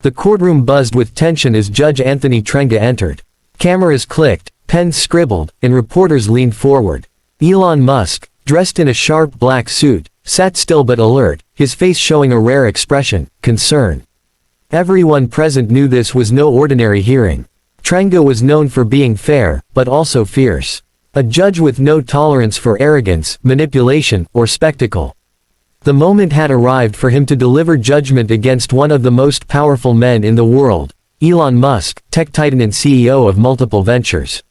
The courtroom buzzed with tension as Judge Anthony Trenga entered. Cameras clicked, pens scribbled, and reporters leaned forward. Elon Musk, dressed in a sharp black suit, sat still but alert, his face showing a rare expression, concern. Everyone present knew this was no ordinary hearing. Trenga was known for being fair, but also fierce. A judge with no tolerance for arrogance, manipulation, or spectacle. The moment had arrived for him to deliver judgment against one of the most powerful men in the world, Elon Musk, tech titan and CEO of multiple ventures.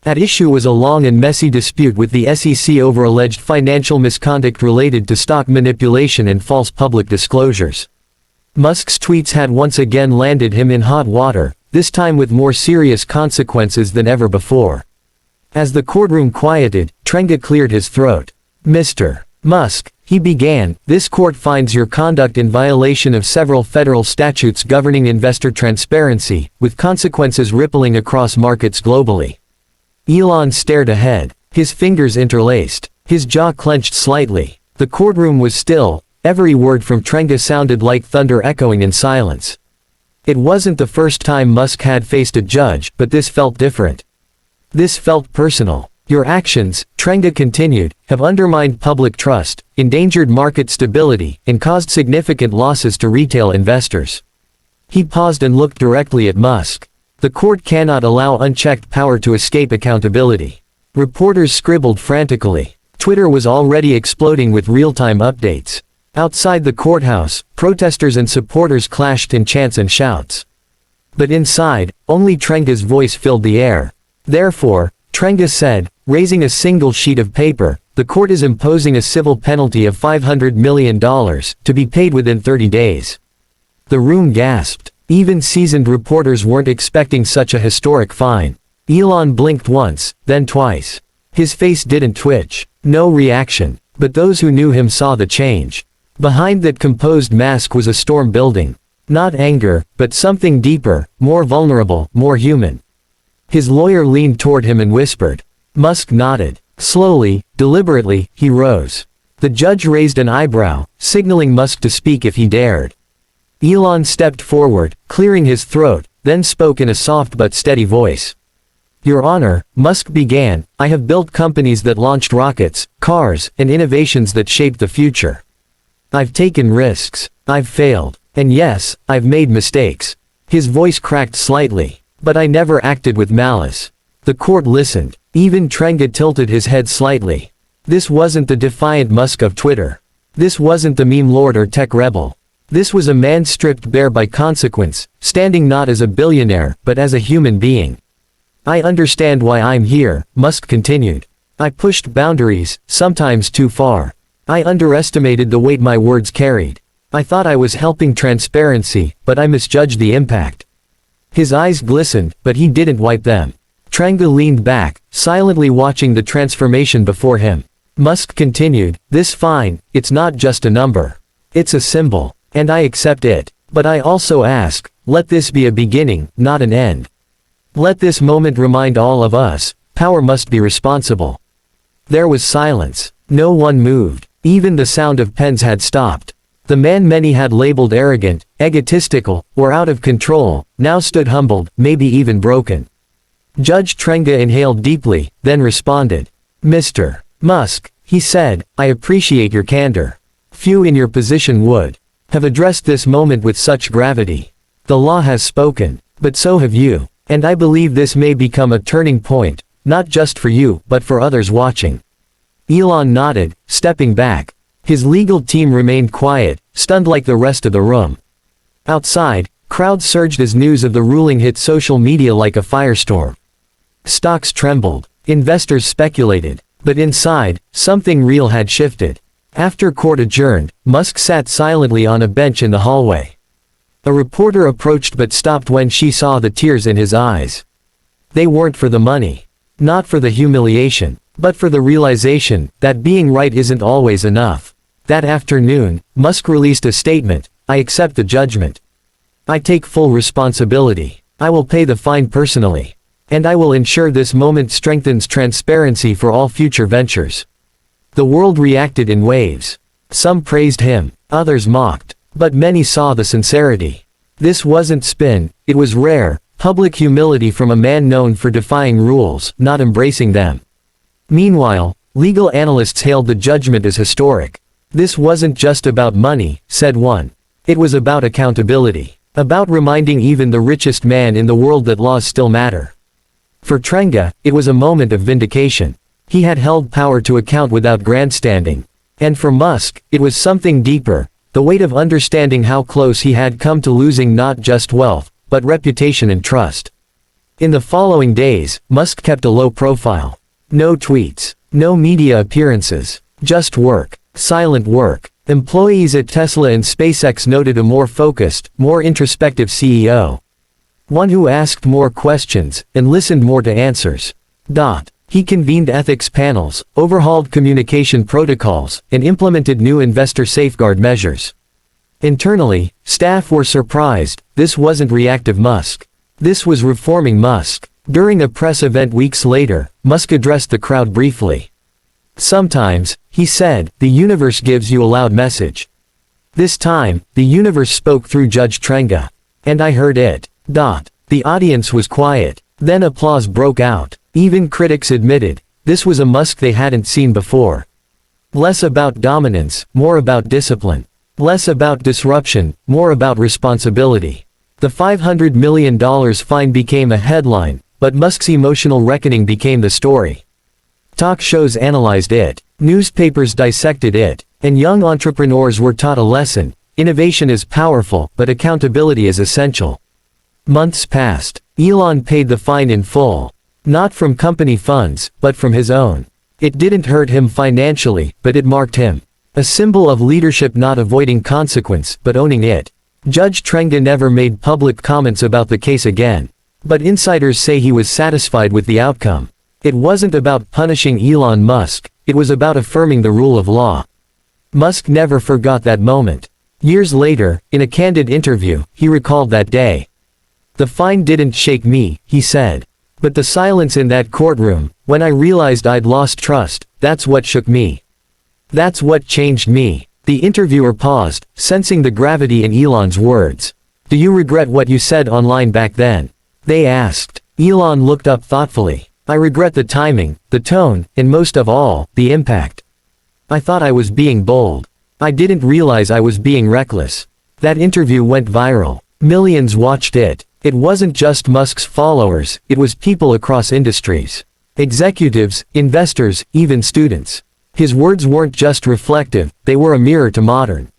At issue was a long and messy dispute with the SEC over alleged financial misconduct related to stock manipulation and false public disclosures. Musk's tweets had once again landed him in hot water, this time with more serious consequences than ever before. As the courtroom quieted, Trenga cleared his throat. "Mr. Musk," he began, "this court finds your conduct in violation of several federal statutes governing investor transparency, with consequences rippling across markets globally." Elon stared ahead, his fingers interlaced, his jaw clenched slightly. The courtroom was still, every word from Trenga sounded like thunder echoing in silence. It wasn't the first time Musk had faced a judge, but this felt different. This felt personal. "Your actions," Trenga continued, "have undermined public trust, endangered market stability, and caused significant losses to retail investors." He paused and looked directly at Musk. The court cannot allow unchecked power to escape accountability. Reporters scribbled frantically. Twitter was already exploding with real-time updates. Outside the courthouse, protesters and supporters clashed in chants and shouts. But inside, only Trenga's voice filled the air. "Therefore," Trenga said, raising a single sheet of paper, "the court is imposing a civil penalty of $500 million, to be paid within 30 days. The room gasped. Even seasoned reporters weren't expecting such a historic fine. Elon blinked once, then twice. His face didn't twitch. No reaction. But those who knew him saw the change. Behind that composed mask was a storm building. Not anger, but something deeper, more vulnerable, more human. His lawyer leaned toward him and whispered. Musk nodded. Slowly, deliberately, he rose. The judge raised an eyebrow, signaling Musk to speak if he dared. Elon stepped forward, clearing his throat, then spoke in a soft but steady voice. "Your Honor," Musk began, "I have built companies that launched rockets, cars, and innovations that shaped the future. I've taken risks. I've failed. And yes, I've made mistakes." His voice cracked slightly. "But I never acted with malice." The court listened. Even Trenga tilted his head slightly. This wasn't the defiant Musk of Twitter. This wasn't the meme lord or tech rebel. This was a man stripped bare by consequence, standing not as a billionaire, but as a human being. "I understand why I'm here," Musk continued. "I pushed boundaries, sometimes too far. I underestimated the weight my words carried. I thought I was helping transparency, but I misjudged the impact." His eyes glistened, but he didn't wipe them. Trenga leaned back, silently watching the transformation before him. Musk continued, "This fine, it's not just a number. It's a symbol. And I accept it. But I also ask, let this be a beginning, not an end. Let this moment remind all of us, power must be responsible." There was silence. No one moved. Even the sound of pens had stopped. The man many had labeled arrogant, egotistical, or out of control, now stood humbled, maybe even broken. Judge Trenga inhaled deeply, then responded. "Mr. Musk," he said, "I appreciate your candor. Few in your position would have addressed this moment with such gravity. The law has spoken, but so have you. And I believe this may become a turning point, not just for you, but for others watching." Elon nodded, stepping back. His legal team remained quiet, stunned like the rest of the room. Outside, crowds surged as news of the ruling hit social media like a firestorm. Stocks trembled. Investors speculated. But inside, something real had shifted. After court adjourned, Musk sat silently on a bench in the hallway. A reporter approached but stopped when she saw the tears in his eyes. They weren't for the money. Not for the humiliation. But for the realization that being right isn't always enough. That afternoon, Musk released a statement. "I accept the judgment. I take full responsibility. I will pay the fine personally. And I will ensure this moment strengthens transparency for all future ventures." The world reacted in waves. Some praised him, others mocked. But many saw the sincerity. This wasn't spin, it was rare, public humility from a man known for defying rules, not embracing them. Meanwhile, legal analysts hailed the judgment as historic. This wasn't just about money, said one. It was about accountability. About reminding even the richest man in the world that laws still matter. For Trenga, it was a moment of vindication. He had held power to account without grandstanding. And for Musk, it was something deeper, the weight of understanding how close he had come to losing not just wealth, but reputation and trust. In the following days, Musk kept a low profile. No tweets, no media appearances, just work, silent work. Employees at Tesla and SpaceX noted a more focused, more introspective CEO. One who asked more questions, and listened more to answers. He convened ethics panels, overhauled communication protocols, and implemented new investor safeguard measures. Internally, staff were surprised. This wasn't reactive Musk. This was reforming Musk. During a press event weeks later, Musk addressed the crowd briefly. Sometimes, he said, the universe gives you a loud message. This time, the universe spoke through Judge Trenga. And I heard it. The audience was quiet. Then applause broke out. Even critics admitted, this was a Musk they hadn't seen before. Less about dominance, more about discipline. Less about disruption, more about responsibility. The $500 million fine became a headline, but Musk's emotional reckoning became the story. Talk shows analyzed it, newspapers dissected it, and young entrepreneurs were taught a lesson. Innovation is powerful, but accountability is essential. Months passed. Elon paid the fine in full. Not from company funds, but from his own. It didn't hurt him financially, but it marked him. A symbol of leadership, not avoiding consequence, but owning it. Judge Trenga never made public comments about the case again. But insiders say he was satisfied with the outcome. It wasn't about punishing Elon Musk, it was about affirming the rule of law. Musk never forgot that moment. Years later, in a candid interview, he recalled that day. The fine didn't shake me, he said. But the silence in that courtroom, when I realized I'd lost trust, that's what shook me. That's what changed me. The interviewer paused, sensing the gravity in Elon's words. Do you regret what you said online back then? They asked. Elon looked up thoughtfully. I regret the timing, the tone, and most of all, the impact. I thought I was being bold. I didn't realize I was being reckless. That interview went viral. Millions watched it. It wasn't just Musk's followers, it was people across industries. Executives, investors, even students. His words weren't just reflective, they were a mirror to modern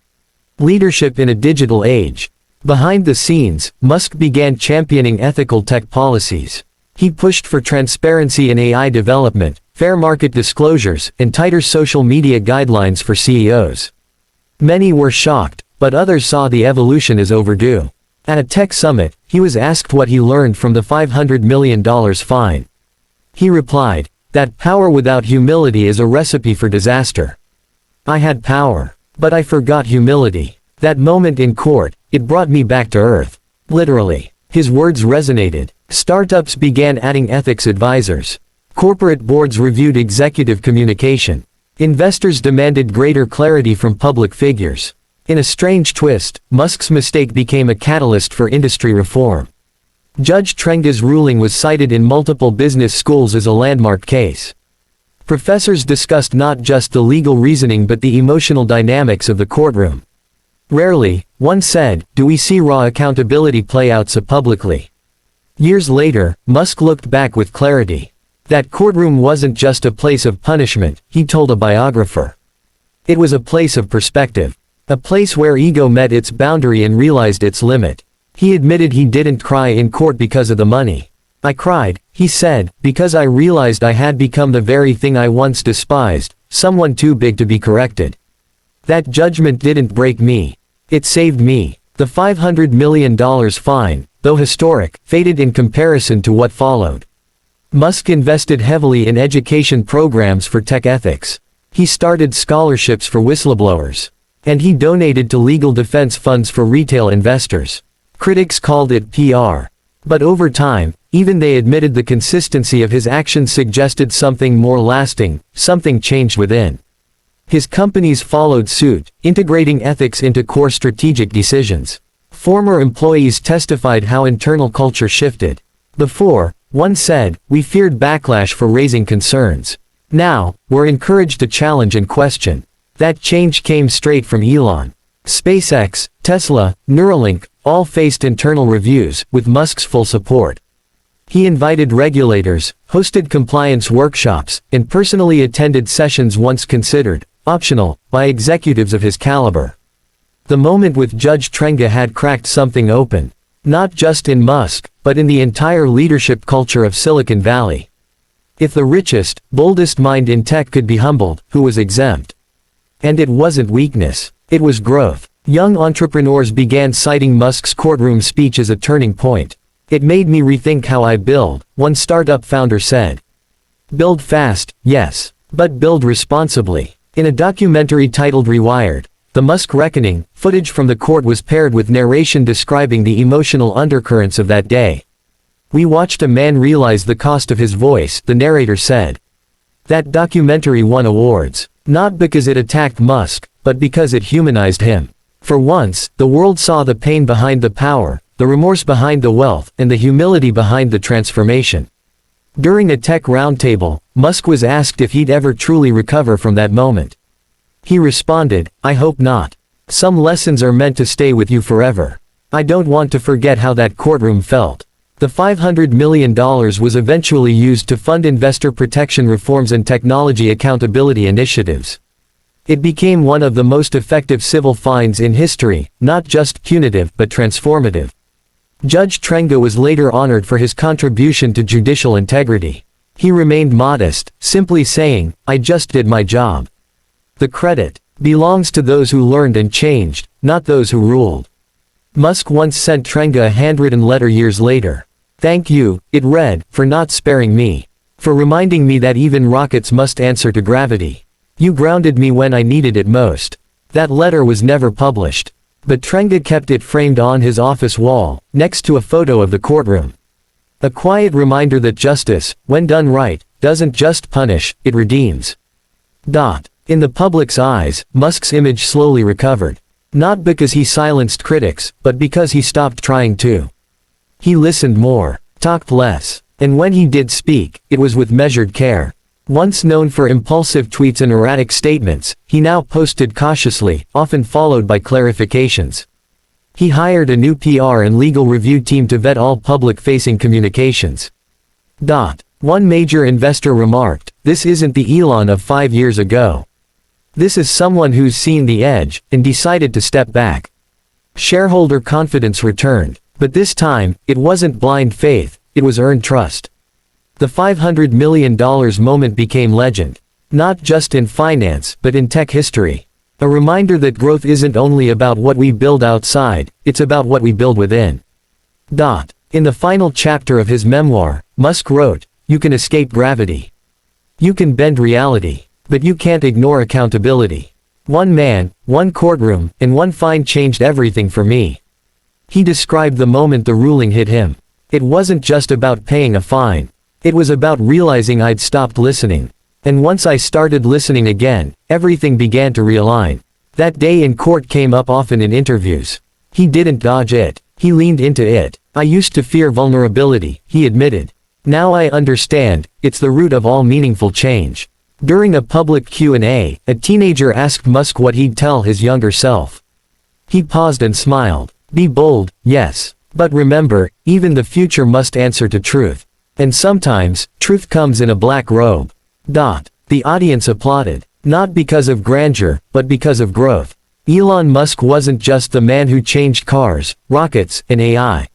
leadership in a digital age. Behind the scenes, Musk began championing ethical tech policies. He pushed for transparency in AI development, fair market disclosures, and tighter social media guidelines for CEOs. Many were shocked, but others saw the evolution as overdue. At a tech summit, he was asked what he learned from the $500 million fine. He replied, "That power without humility is a recipe for disaster. I had power, but I forgot humility. That moment in court, it brought me back to earth." Literally. His words resonated. Startups began adding ethics advisors. Corporate boards reviewed executive communication. Investors demanded greater clarity from public figures. In a strange twist, Musk's mistake became a catalyst for industry reform. Judge Trenga's ruling was cited in multiple business schools as a landmark case. Professors discussed not just the legal reasoning but the emotional dynamics of the courtroom. Rarely, one said, do we see raw accountability play out so publicly. Years later, Musk looked back with clarity. That courtroom wasn't just a place of punishment, he told a biographer. It was a place of perspective. A place where ego met its boundary and realized its limit. He admitted he didn't cry in court because of the money. I cried, he said, because I realized I had become the very thing I once despised, someone too big to be corrected. That judgment didn't break me. It saved me. The $500 million fine, though historic, faded in comparison to what followed. Musk invested heavily in education programs for tech ethics. He started scholarships for whistleblowers. And he donated to legal defense funds for retail investors. Critics called it PR. But over time, even they admitted the consistency of his actions suggested something more lasting, something changed within. His companies followed suit, integrating ethics into core strategic decisions. Former employees testified how internal culture shifted. Before, one said, we feared backlash for raising concerns. Now, we're encouraged to challenge and question. That change came straight from Elon. SpaceX, Tesla, Neuralink, all faced internal reviews, with Musk's full support. He invited regulators, hosted compliance workshops, and personally attended sessions once considered optional by executives of his caliber. The moment with Judge Trenga had cracked something open. Not just in Musk, but in the entire leadership culture of Silicon Valley. If the richest, boldest mind in tech could be humbled, who was exempt? And it wasn't weakness. It was growth. Young entrepreneurs began citing Musk's courtroom speech as a turning point. It made me rethink how I build, one startup founder said. Build fast, yes. But build responsibly. In a documentary titled Rewired, The Musk Reckoning, footage from the court was paired with narration describing the emotional undercurrents of that day. We watched a man realize the cost of his voice, the narrator said. That documentary won awards, not because it attacked Musk, but because it humanized him. For once, the world saw the pain behind the power, the remorse behind the wealth, and the humility behind the transformation. During a tech roundtable, Musk was asked if he'd ever truly recover from that moment. He responded, I hope not. Some lessons are meant to stay with you forever. I don't want to forget how that courtroom felt. The $500 million was eventually used to fund investor protection reforms and technology accountability initiatives. It became one of the most effective civil fines in history, not just punitive but transformative. Judge Trenga was later honored for his contribution to judicial integrity. He remained modest, simply saying, I just did my job. The credit belongs to those who learned and changed, not those who ruled. Musk once sent Trenga a handwritten letter years later. Thank you, it read, for not sparing me. For reminding me that even rockets must answer to gravity. You grounded me when I needed it most. That letter was never published. But Trenga kept it framed on his office wall, next to a photo of the courtroom. A quiet reminder that justice, when done right, doesn't just punish, it redeems. In the public's eyes, Musk's image slowly recovered. Not because he silenced critics, but because he stopped trying to. He listened more, talked less, and when he did speak, it was with measured care. Once known for impulsive tweets and erratic statements, he now posted cautiously, often followed by clarifications. He hired a new PR and legal review team to vet all public-facing communications. One major investor remarked, this isn't the Elon of 5 years ago. This is someone who's seen the edge, and decided to step back. Shareholder confidence returned, but this time, it wasn't blind faith, it was earned trust. The $500 million moment became legend. Not just in finance, but in tech history. A reminder that growth isn't only about what we build outside, it's about what we build within. In the final chapter of his memoir, Musk wrote, you can escape gravity. You can bend reality. But you can't ignore accountability. One man, one courtroom, and one fine changed everything for me. He described the moment the ruling hit him. It wasn't just about paying a fine. It was about realizing I'd stopped listening. And once I started listening again, everything began to realign. That day in court came up often in interviews. He didn't dodge it. He leaned into it. I used to fear vulnerability, he admitted. Now I understand, it's the root of all meaningful change. During a public Q&A, a teenager asked Musk what he'd tell his younger self. He paused and smiled. Be bold, yes. But remember, even the future must answer to truth. And sometimes, truth comes in a black robe. The audience applauded. Not because of grandeur, but because of growth. Elon Musk wasn't just the man who changed cars, rockets, and AI.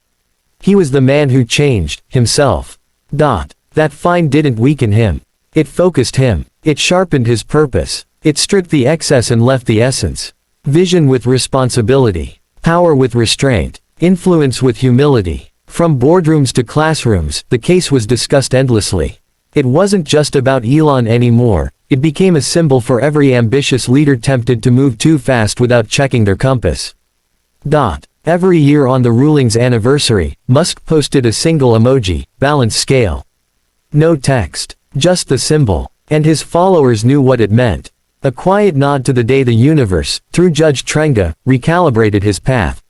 He was the man who changed himself. That fine didn't weaken him. It focused him. It sharpened his purpose. It stripped the excess and left the essence. Vision with responsibility. Power with restraint. Influence with humility. From boardrooms to classrooms, the case was discussed endlessly. It wasn't just about Elon anymore, it became a symbol for every ambitious leader tempted to move too fast without checking their compass. Every year on the ruling's anniversary, Musk posted a single emoji, balance scale. No text, just the symbol. And his followers knew what it meant. A quiet nod to the day the universe, through Judge Trenga, recalibrated his path.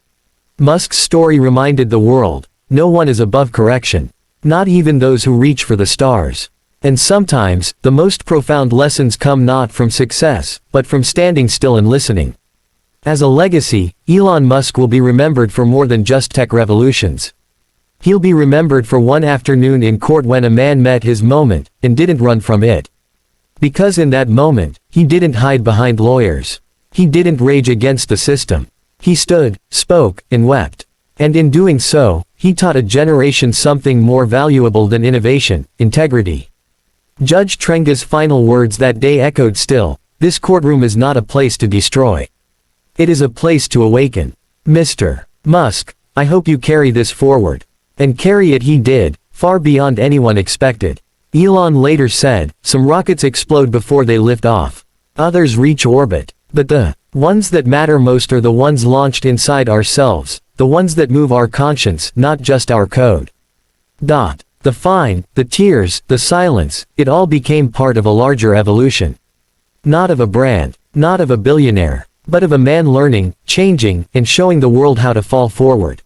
Musk's story reminded the world, no one is above correction. Not even those who reach for the stars. And sometimes, the most profound lessons come not from success, but from standing still and listening. As a legacy, Elon Musk will be remembered for more than just tech revolutions. He'll be remembered for one afternoon in court when a man met his moment, and didn't run from it. Because in that moment, he didn't hide behind lawyers. He didn't rage against the system. He stood, spoke, and wept. And in doing so, he taught a generation something more valuable than innovation: integrity. Judge Trenga's final words that day echoed still, "This courtroom is not a place to destroy. It is a place to awaken." Mr. Musk, I hope you carry this forward. And carry it he did, far beyond anyone expected. Elon later said, "Some rockets explode before they lift off. Others reach orbit. But the ones that matter most are the ones launched inside ourselves, the ones that move our conscience, not just our code." The fine, the tears, the silence, it all became part of a larger evolution. Not of a brand, not of a billionaire, but of a man learning, changing, and showing the world how to fall forward.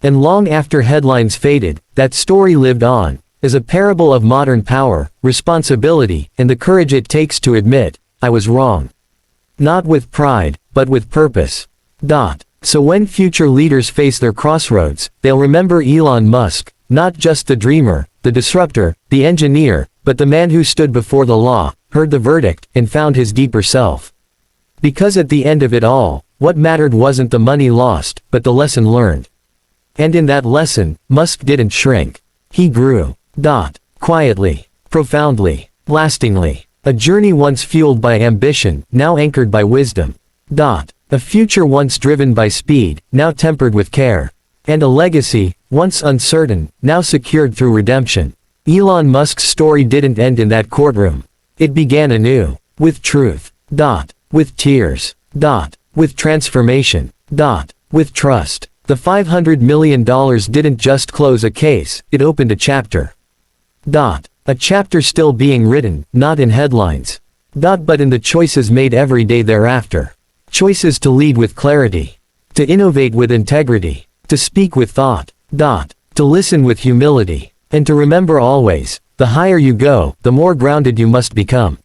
And long after headlines faded, that story lived on, as a parable of modern power, responsibility, and the courage it takes to admit, "I was wrong." Not with pride, but with purpose. So when future leaders face their crossroads, they'll remember Elon Musk, not just the dreamer, the disruptor, the engineer, but the man who stood before the law, heard the verdict, and found his deeper self. Because at the end of it all, what mattered wasn't the money lost, but the lesson learned. And in that lesson, Musk didn't shrink. He grew. Quietly, profoundly, lastingly. A journey once fueled by ambition, now anchored by wisdom. A future once driven by speed, now tempered with care. And a legacy, once uncertain, now secured through redemption. Elon Musk's story didn't end in that courtroom. It began anew. With truth. With tears. With transformation. With trust. The $500 million didn't just close a case, it opened a chapter. A chapter still being written, not in headlines. But in the choices made every day thereafter. Choices to lead with clarity. To innovate with integrity. To speak with thought. To listen with humility. And to remember always, the higher you go, the more grounded you must become.